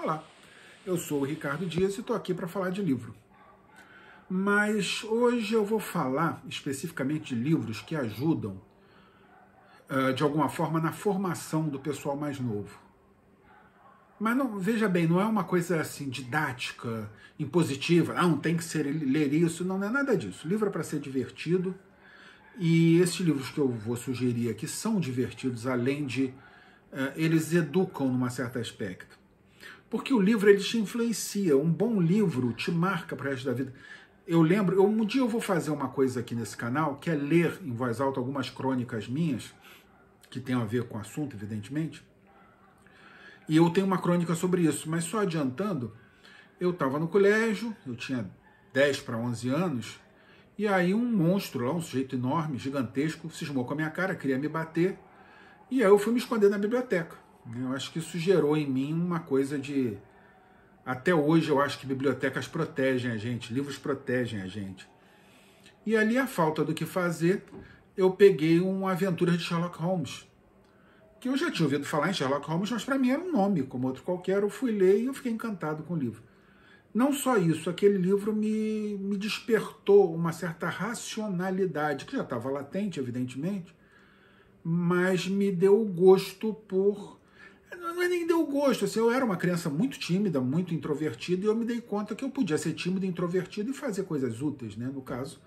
Olá, eu sou o Ricardo Dias e estou aqui para falar de livro. Mas hoje eu vou falar especificamente de livros que ajudam, de alguma forma, na formação do pessoal mais novo. Mas não, veja bem, não é uma coisa assim didática, impositiva, não, tem que ler isso, não é nada disso. O livro é para ser divertido, e esses livros que eu vou sugerir aqui são divertidos, além de eles educam num certo aspecto. Porque o livro ele te influencia, um bom livro te marca para o resto da vida. Eu lembro, um dia eu vou fazer uma coisa aqui nesse canal, que é ler em voz alta algumas crônicas minhas, que tem a ver com o assunto, evidentemente. E eu tenho uma crônica sobre isso, mas só adiantando, eu estava no colégio, eu tinha 10 para 11 anos, e aí um monstro lá, um sujeito enorme, gigantesco, cismou com a minha cara, queria me bater, e aí eu fui me esconder na biblioteca. Eu acho que isso gerou em mim uma coisa de... Até hoje eu acho que bibliotecas protegem a gente, livros protegem a gente. E ali, a falta do que fazer, eu peguei uma aventura de Sherlock Holmes, que eu já tinha ouvido falar em Sherlock Holmes, mas para mim era um nome, como outro qualquer. Eu fui ler e eu fiquei encantado com o livro. Não só isso, aquele livro me despertou uma certa racionalidade, que já estava latente, evidentemente, mas me deu o gosto por... Não é nem deu gosto, assim, eu era uma criança muito tímida, muito introvertida, e eu me dei conta que eu podia ser tímido, introvertido e fazer coisas úteis, né? No caso,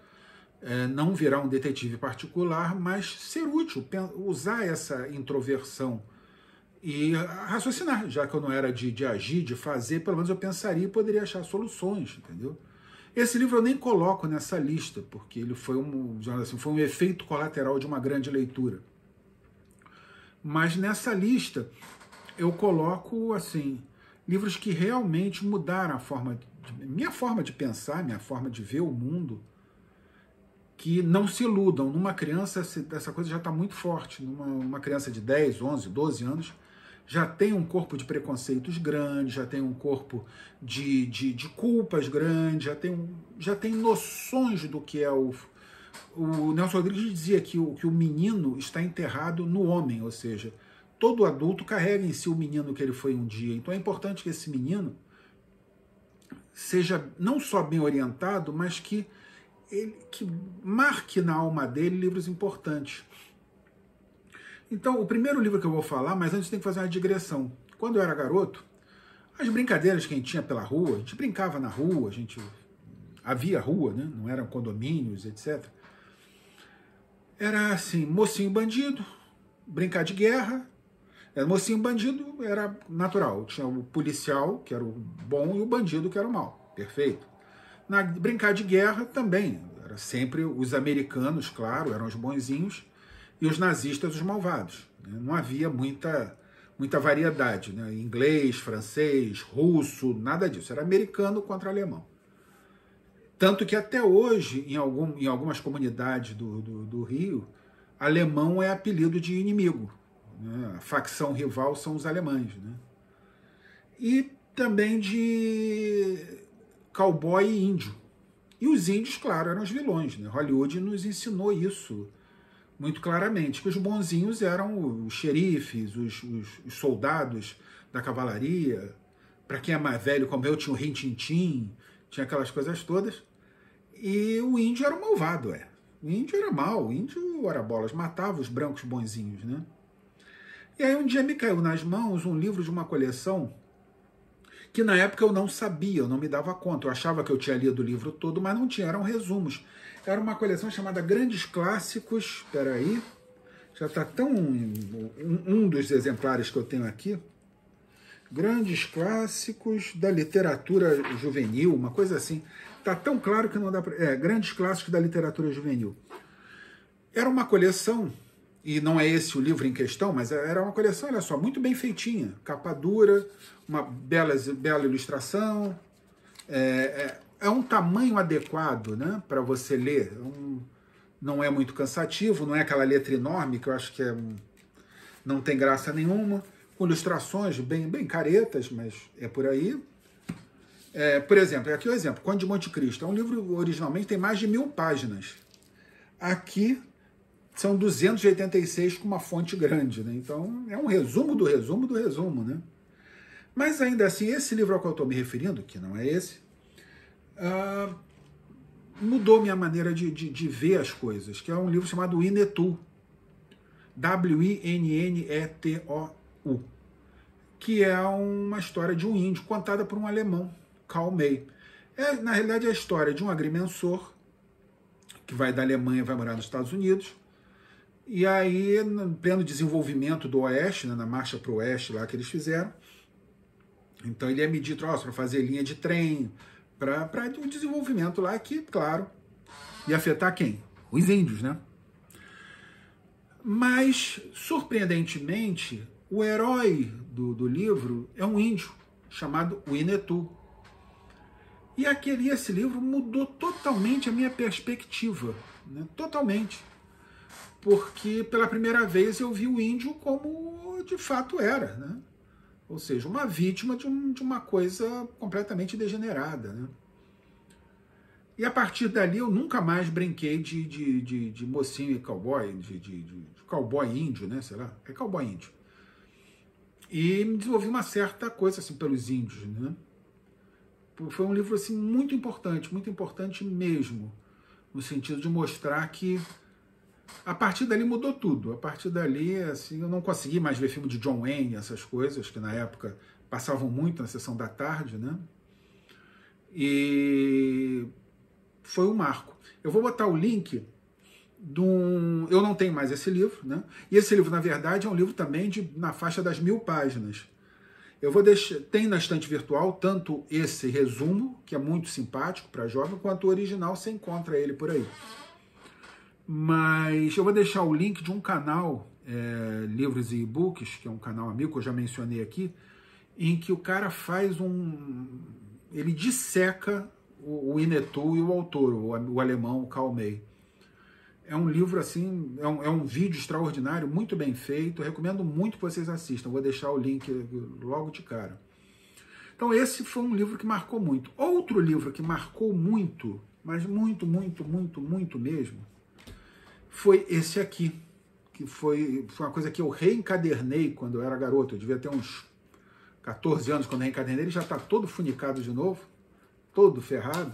não virar um detetive particular, mas ser útil, usar essa introversão e raciocinar, já que eu não era de agir, de fazer, pelo menos eu pensaria e poderia achar soluções, entendeu? Esse livro eu nem coloco nessa lista, porque ele foi foi um efeito colateral de uma grande leitura. Mas nessa lista eu coloco, assim, livros que realmente mudaram minha forma de pensar, minha forma de ver o mundo, que não se iludam. Numa criança, essa coisa já está muito forte. Uma criança de 10, 11, 12 anos, já tem um corpo de preconceitos grande, já tem um corpo de culpas grande, já tem noções do que é o Nelson Rodrigues dizia que o menino está enterrado no homem, ou seja, todo adulto carrega em si o menino que ele foi um dia. Então é importante que esse menino seja não só bem orientado, mas que marque na alma dele livros importantes. Então, o primeiro livro que eu vou falar, mas antes tem que fazer uma digressão. Quando eu era garoto, as brincadeiras que a gente tinha pela rua, a gente brincava na rua, havia rua, né? Não eram condomínios, etc. Era assim, mocinho bandido, brincar de guerra. Mocinho bandido era natural. Tinha o policial, que era o bom, e o bandido, que era o mal. Perfeito. Brincar de guerra também. Era sempre os americanos, claro, eram os bonzinhos, e os nazistas, os malvados. Não havia muita variedade. Né? Inglês, francês, russo, nada disso. Era americano contra alemão. Tanto que até hoje, em algumas comunidades do Rio, alemão é apelido de inimigo. A facção rival são os alemães, né? E também de cowboy e índio. E os índios, claro, eram os vilões, né? Hollywood nos ensinou isso muito claramente, que os bonzinhos eram os xerifes, os soldados da cavalaria. Para quem é mais velho, como eu, tinha o rin-tin-tin, tinha aquelas coisas todas. E o índio era o malvado, O índio era mau, o índio, ora bolas, matava os brancos bonzinhos, né? E aí um dia me caiu nas mãos um livro de uma coleção que na época eu não sabia, eu não me dava conta. Eu achava que eu tinha lido o livro todo, mas não tinha, eram resumos. Era uma coleção chamada Grandes Clássicos, espera aí, já está tão... Um dos exemplares que eu tenho aqui, Grandes Clássicos da Literatura Juvenil, uma coisa assim. Está tão claro que não dá para... Grandes Clássicos da Literatura Juvenil. Era uma coleção... E não é esse o livro em questão, mas era uma coleção, olha só, muito bem feitinha. Capa dura, uma bela ilustração. É um tamanho adequado, né, para você ler. Não é muito cansativo, não é aquela letra enorme que eu acho que não tem graça nenhuma. Com ilustrações bem caretas, mas é por aí. Por exemplo, aqui é o exemplo, Conde de Monte Cristo. É um livro, originalmente, tem mais de 1000 páginas. Aqui... são 286 com uma fonte grande, né? Então, é um resumo do resumo do resumo, né? Mas ainda assim, esse livro ao qual eu estou me referindo, que não é esse, mudou minha maneira de ver as coisas, que é um livro chamado Winnetou, W-I-N-N-E-T-O-U, que é uma história de um índio contada por um alemão, Karl May. Na realidade, é a história de um agrimensor que vai da Alemanha e vai morar nos Estados Unidos, e aí, no pleno desenvolvimento do Oeste, né, na marcha para o Oeste lá que eles fizeram, então ele ia medir troço para fazer linha de trem, para um desenvolvimento lá que, claro, ia afetar quem? Os índios, né? Mas, surpreendentemente, o herói do livro é um índio chamado Winnetou. E esse livro mudou totalmente a minha perspectiva, né? Totalmente. Porque pela primeira vez eu vi o índio como de fato era, né? Ou seja, uma vítima de uma coisa completamente degenerada, né? E a partir dali eu nunca mais brinquei de mocinho e cowboy, de cowboy índio, né? Sei lá, é cowboy índio. E me desenvolvi uma certa coisa assim pelos índios, né? Foi um livro assim muito importante mesmo, no sentido de mostrar que a partir dali mudou tudo. A partir dali, assim, eu não consegui mais ver filme de John Wayne, essas coisas que na época passavam muito na sessão da tarde, né? E foi um marco. Eu vou botar o link eu não tenho mais esse livro, né? E esse livro, na verdade, é um livro também na faixa das 1000 páginas. Eu vou deixar, tem na estante virtual tanto esse resumo, que é muito simpático para jovem, quanto o original, você encontra ele por aí. Mas eu vou deixar o link de um canal, Livros e E-Books, que é um canal amigo que eu já mencionei aqui, em que o cara faz ele disseca o Winnetou e o autor, o alemão Karl May. É um livro assim, é um vídeo extraordinário, muito bem feito, eu recomendo muito que vocês assistam, vou deixar o link logo de cara. Então esse foi um livro que marcou muito. Outro livro que marcou muito, mas muito mesmo, foi esse aqui, que foi uma coisa que eu reencadernei quando eu era garoto, eu devia ter uns 14 anos quando eu reencadernei, ele já está todo funicado de novo, todo ferrado,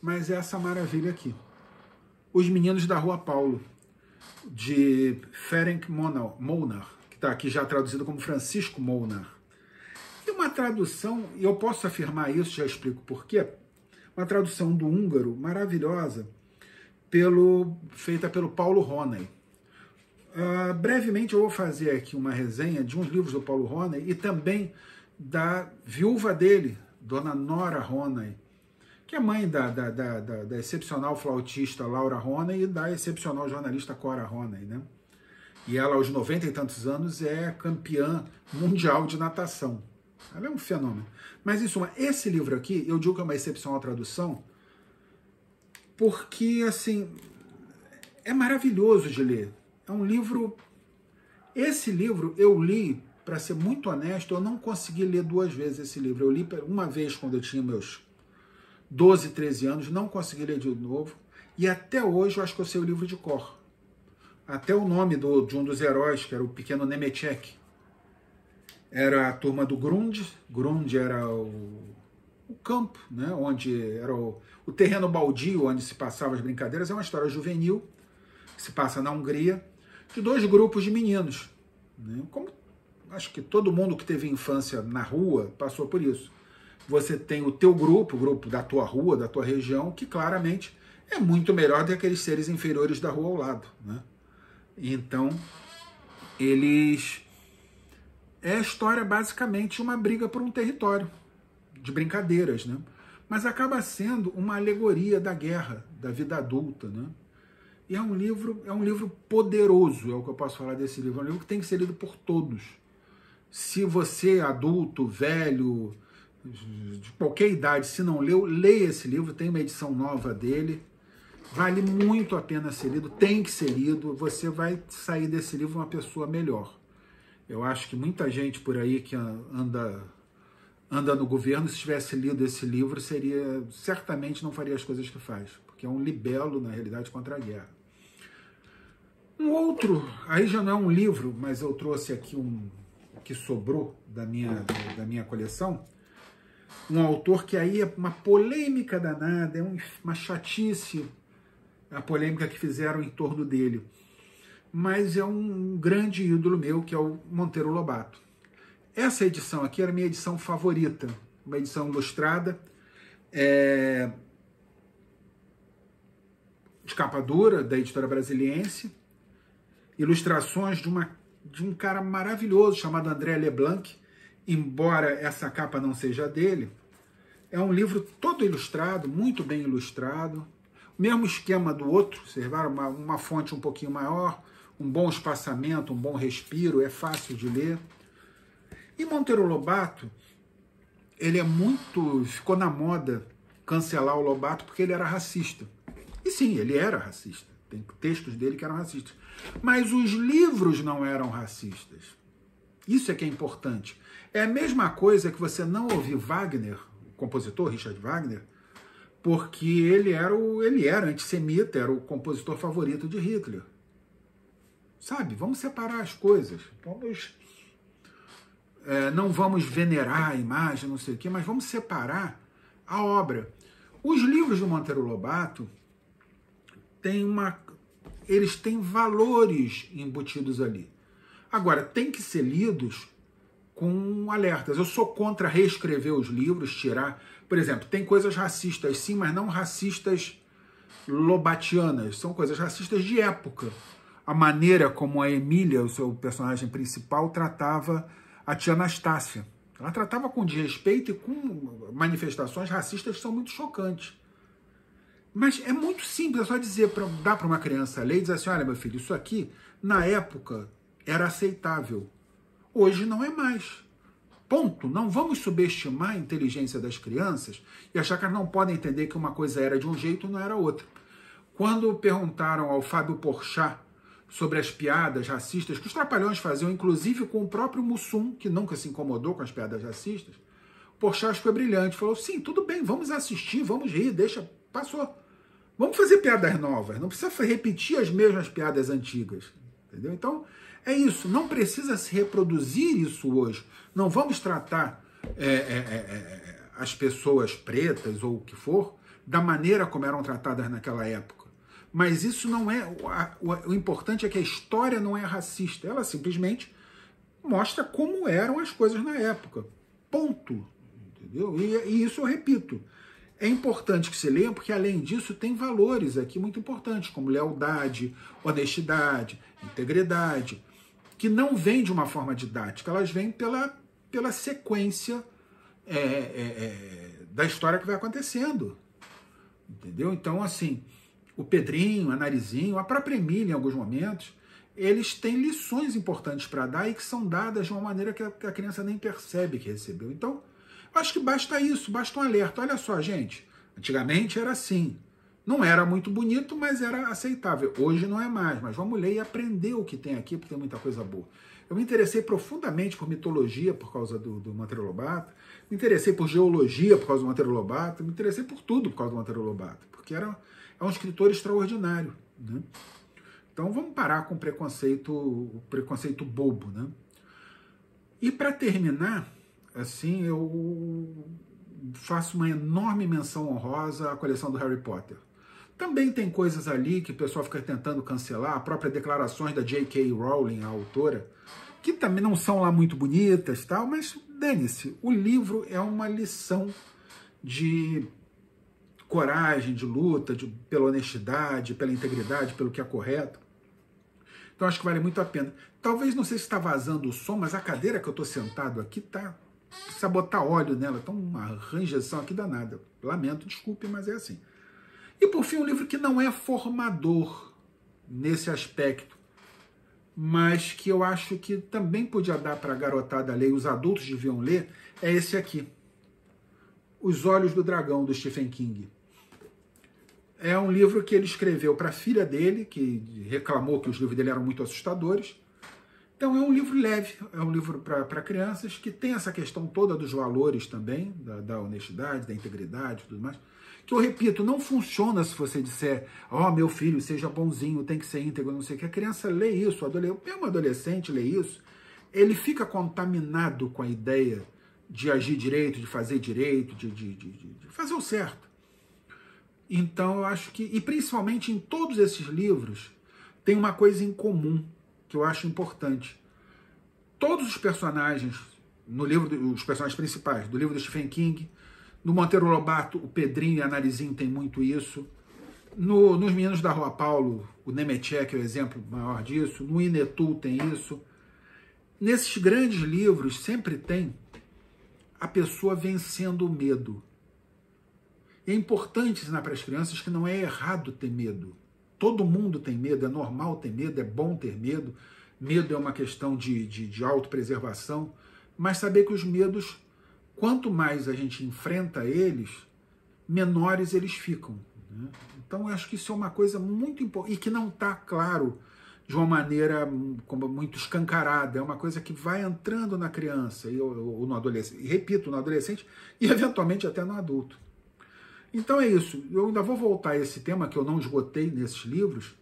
mas é essa maravilha aqui. Os Meninos da Rua Paulo, de Ferenc Molnar, que está aqui já traduzido como Francisco Molnar. E uma tradução, e eu posso afirmar isso, já explico por quê, uma tradução do húngaro maravilhosa, feita pelo Paulo Ronay. Brevemente eu vou fazer aqui uma resenha de uns livros do Paulo Ronay e também da viúva dele, Dona Nora Ronay, que é mãe da excepcional flautista Laura Ronay e da excepcional jornalista Cora Ronay, né? E ela, aos 90 e tantos anos, é campeã mundial de natação. Ela é um fenômeno. Mas, em suma, esse livro aqui, eu digo que é uma excepcional tradução, porque, assim, é maravilhoso de ler. É um livro... Esse livro eu li, para ser muito honesto, eu não consegui ler 2 vezes esse livro. Eu li uma vez quando eu tinha meus 12, 13 anos, não consegui ler de novo, e até hoje eu acho que eu sei o livro de cor. Até o nome de um dos heróis, que era o pequeno Nemetchek, era a turma do Grund. Grund era o campo, né, onde era o terreno baldio, onde se passavam as brincadeiras. É uma história juvenil, que se passa na Hungria, de 2 grupos de meninos, né, como acho que todo mundo que teve infância na rua passou por isso. Você tem o teu grupo, o grupo da tua rua, da tua região, que claramente é muito melhor do que aqueles seres inferiores da rua ao lado, né? Então, é a história basicamente uma briga por um território, de brincadeiras, né? Mas acaba sendo uma alegoria da guerra, da vida adulta, né? E é um livro poderoso, é o que eu posso falar desse livro. É um livro que tem que ser lido por todos. Se você, adulto, velho, de qualquer idade, se não leu, leia esse livro, tem uma edição nova dele, vale muito a pena ser lido, tem que ser lido, você vai sair desse livro uma pessoa melhor. Eu acho que muita gente por aí que anda no governo, se tivesse lido esse livro, certamente não faria as coisas que faz, porque é um libelo, na realidade, contra a guerra. Um outro, aí já não é um livro, mas eu trouxe aqui que sobrou da minha coleção, um autor que aí é uma polêmica danada, é uma chatice a polêmica que fizeram em torno dele. Mas é um grande ídolo meu, que é o Monteiro Lobato. Essa edição aqui era a minha edição favorita, uma edição ilustrada, de capa dura, da editora Brasiliense, ilustrações de um cara maravilhoso chamado André Leblanc, embora essa capa não seja dele. É um livro todo ilustrado, muito bem ilustrado, o mesmo esquema do outro, observaram? Uma fonte um pouquinho maior, um bom espaçamento, um bom respiro, é fácil de ler. E Monteiro Lobato, ele ficou na moda cancelar o Lobato porque ele era racista. E sim, ele era racista. Tem textos dele que eram racistas. Mas os livros não eram racistas. Isso é que é importante. É a mesma coisa que você não ouvir Wagner, o compositor Richard Wagner, porque ele era antissemita, era o compositor favorito de Hitler. Sabe? Vamos separar as coisas. Não vamos venerar a imagem, não sei o quê, mas vamos separar a obra. Os livros do Monteiro Lobato eles têm valores embutidos ali. Agora, tem que ser lidos com alertas. Eu sou contra reescrever os livros, tirar... Por exemplo, tem coisas racistas sim, mas não racistas lobatianas. São coisas racistas de época. A maneira como a Emília, o seu personagem principal, tratava a tia Anastácia. Ela tratava com desrespeito e com manifestações racistas que são muito chocantes. Mas é muito simples, é só dar para uma criança ler e dizer assim, olha, meu filho, isso aqui, na época, era aceitável. Hoje não é mais. Ponto. Não vamos subestimar a inteligência das crianças e achar que elas não podem entender que uma coisa era de um jeito e não era outra. Quando perguntaram ao Fábio Porchat sobre as piadas racistas que os Trapalhões faziam, inclusive com o próprio Mussum, que nunca se incomodou com as piadas racistas, Porchat foi brilhante, falou, sim, tudo bem, vamos assistir, vamos rir, passou. Vamos fazer piadas novas, não precisa repetir as mesmas piadas antigas, entendeu? Então, é isso, não precisa se reproduzir isso hoje. Não vamos tratar as pessoas pretas ou o que for da maneira como eram tratadas naquela época. Mas isso não é... O importante é que a história não é racista. Ela simplesmente mostra como eram as coisas na época. Ponto. Entendeu? E isso eu repito. É importante que se leia, porque além disso tem valores aqui muito importantes, como lealdade, honestidade, integridade, que não vêm de uma forma didática, elas vêm pela sequência da história que vai acontecendo. Entendeu? Então, assim, o Pedrinho, a Narizinho, a própria Emília, em alguns momentos, eles têm lições importantes para dar e que são dadas de uma maneira que a criança nem percebe que recebeu. Então, eu acho que basta isso, basta um alerta. Olha só, gente, antigamente era assim. Não era muito bonito, mas era aceitável. Hoje não é mais, mas vamos ler e aprender o que tem aqui, porque tem muita coisa boa. Eu me interessei profundamente por mitologia por causa do Monteiro Lobato, me interessei por geologia por causa do Monteiro Lobato, me interessei por tudo por causa do Monteiro Lobato, porque é um escritor extraordinário, né? Então vamos parar com o preconceito bobo, né? E para terminar, assim, eu faço uma enorme menção honrosa à coleção do Harry Potter. Também tem coisas ali que o pessoal fica tentando cancelar, a própria declarações da J.K. Rowling, a autora, que também não são lá muito bonitas, tal, mas dane-se, o livro é uma lição de coragem, de luta, pela honestidade, pela integridade, pelo que é correto. Então acho que vale muito a pena. Talvez, não sei se está vazando o som, mas a cadeira que eu estou sentado aqui tá... Precisa botar óleo nela, então uma rangeção aqui danada. Lamento, desculpe, mas é assim. E por fim, um livro que não é formador nesse aspecto, mas que eu acho que também podia dar para a garotada ler, e os adultos deviam ler, é esse aqui. Os Olhos do Dragão, do Stephen King. É um livro que ele escreveu para a filha dele, que reclamou que os livros dele eram muito assustadores. Então é um livro leve, é um livro para crianças, que tem essa questão toda dos valores também, da honestidade, da integridade e tudo mais, que eu repito, não funciona se você disser, ó, meu filho, seja bonzinho, tem que ser íntegro, não sei o que. A criança lê isso, mesmo adolescente lê isso, ele fica contaminado com a ideia de agir direito, de fazer direito, de fazer o certo. Então eu acho que, e principalmente em todos esses livros, tem uma coisa em comum que eu acho importante. Todos os personagens no livro, os personagens principais do livro do Stephen King, no Monteiro Lobato, o Pedrinho e a Narizinho tem muito isso. Nos Meninos da Rua Paulo, o Nemetchek é o exemplo maior disso. No Inetul tem isso. Nesses grandes livros sempre tem a pessoa vencendo o medo. É importante ensinar para as crianças que não é errado ter medo. Todo mundo tem medo, é normal ter medo, é bom ter medo. Medo é uma questão de autopreservação. Mas saber que os medos, quanto mais a gente enfrenta eles, menores eles ficam. Né? Então, eu acho que isso é uma coisa muito importante e que não está claro de uma maneira como muito escancarada. É uma coisa que vai entrando na criança ou no adolescente, e repito, no adolescente e eventualmente até no adulto. Então é isso. Eu ainda vou voltar a esse tema que eu não esgotei nesses livros,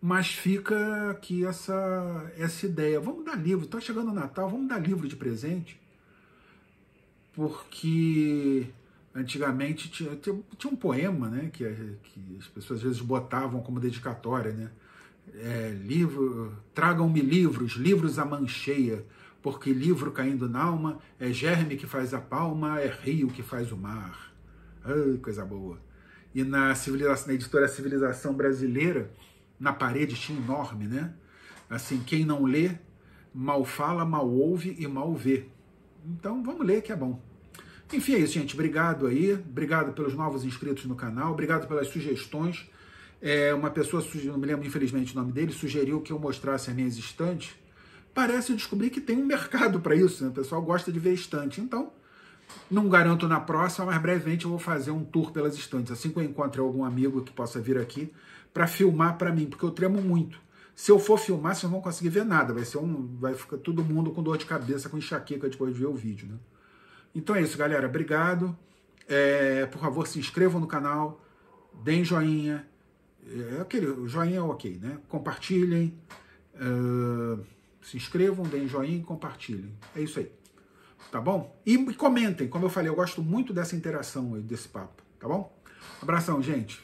mas fica aqui essa ideia. Vamos dar livro. Está chegando o Natal, vamos dar livro de presente. Porque antigamente tinha um poema, né, que as pessoas às vezes botavam como dedicatória, né? Tragam-me livros à mão cheia, porque livro caindo na alma é germe que faz a palma, é rio que faz o mar. Ai, coisa boa. E na editora Civilização Brasileira, na parede tinha enorme, né? Assim, quem não lê, mal fala, mal ouve e mal vê. Então vamos ler que é bom. Enfim, é isso, gente. Obrigado aí. Obrigado pelos novos inscritos no canal. Obrigado pelas sugestões. Uma pessoa, não me lembro infelizmente o nome dele, sugeriu que eu mostrasse as minhas estantes. Parece descobrir que tem um mercado para isso, né? O pessoal gosta de ver estante. Então, não garanto na próxima, mas brevemente eu vou fazer um tour pelas estantes. Assim que eu encontrar algum amigo que possa vir aqui para filmar para mim, porque eu tremo muito. Se eu for filmar, vocês não vão conseguir ver nada. Vai ficar todo mundo com dor de cabeça, com enxaqueca depois de ver o vídeo, né? Então é isso, galera. Obrigado. Por favor, se inscrevam no canal, deem joinha. O joinha é ok, né? Compartilhem. Se inscrevam, deem joinha e compartilhem. É isso aí. Tá bom? E comentem. Como eu falei, eu gosto muito dessa interação aí, desse papo. Tá bom? Abração, gente.